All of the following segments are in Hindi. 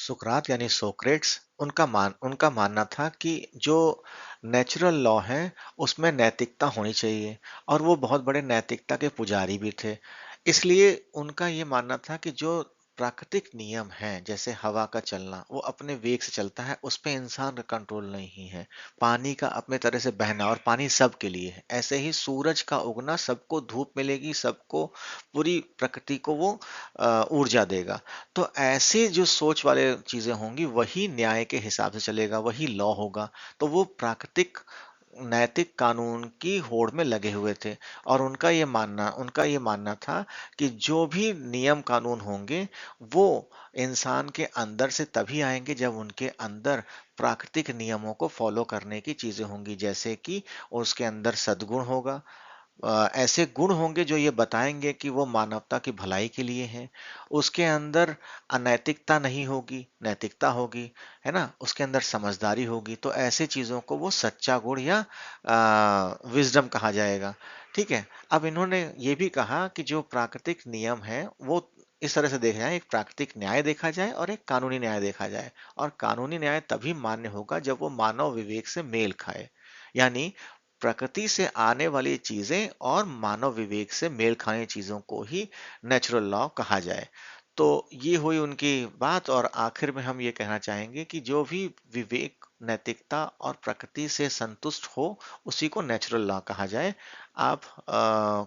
सुकरात यानी सोक्रेट्स उनका मानना था कि जो नेचुरल लॉ है उसमें नैतिकता होनी चाहिए और वो बहुत बड़े नैतिकता के पुजारी भी थे। इसलिए उनका ये मानना था कि जो प्राकृतिक नियम हैं जैसे हवा का चलना वो अपने वेग से चलता है, उस पे इंसान का कंट्रोल नहीं है। पानी का अपने तरह से बहना, और पानी सबके लिए है, ऐसे ही सूरज का उगना, सबको धूप मिलेगी, सबको पूरी प्रकृति को वो ऊर्जा देगा। तो ऐसे जो सोच वाले चीजें होंगी वही न्याय के हिसाब से चलेगा, वही लॉ होगा। तो वो प्राकृतिक नैतिक कानून की होड़ में लगे हुए थे और उनका ये मानना था कि जो भी नियम कानून होंगे वो इंसान के अंदर से तभी आएंगे जब उनके अंदर प्राकृतिक नियमों को फॉलो करने की चीजें होंगी, जैसे कि उसके अंदर सद्गुण होगा, ऐसे गुण होंगे जो ये बताएंगे कि वो मानवता की भलाई के लिए है। उसके अंदर अनैतिकता नहीं होगी, नैतिकता होगी, है ना? उसके अंदर समझदारी होगी। तो ऐसे चीजों को वो सच्चा गुण या विजडम कहा जाएगा। ठीक है। अब इन्होंने ये भी कहा कि जो प्राकृतिक नियम है वो इस तरह से देखा जाए, एक प्राकृतिक न्याय देखा जाए और एक कानूनी न्याय देखा जाए। और कानूनी न्याय तभी मान्य होगा जब वो मानव विवेक से मेल खाए, यानी प्रकृति से आने वाली चीजें और मानव विवेक से मेल खाने चीजों को ही नेचुरल लॉ कहा जाए। तो ये हुई उनकी बात, और आखिर में हम ये कहना चाहेंगे कि जो भी विवेक, नैतिकता और प्रकृति से संतुष्ट हो उसी को नेचुरल लॉ कहा जाए। आप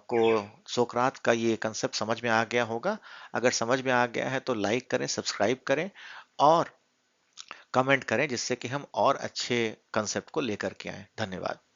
को सोक्रात का ये कंसेप्ट समझ में आ गया होगा। अगर समझ में आ गया है तो लाइक करें, सब्सक्राइब करें और कमेंट करें, जिससे कि हम और अच्छे कंसेप्ट को लेकर के आए। धन्यवाद।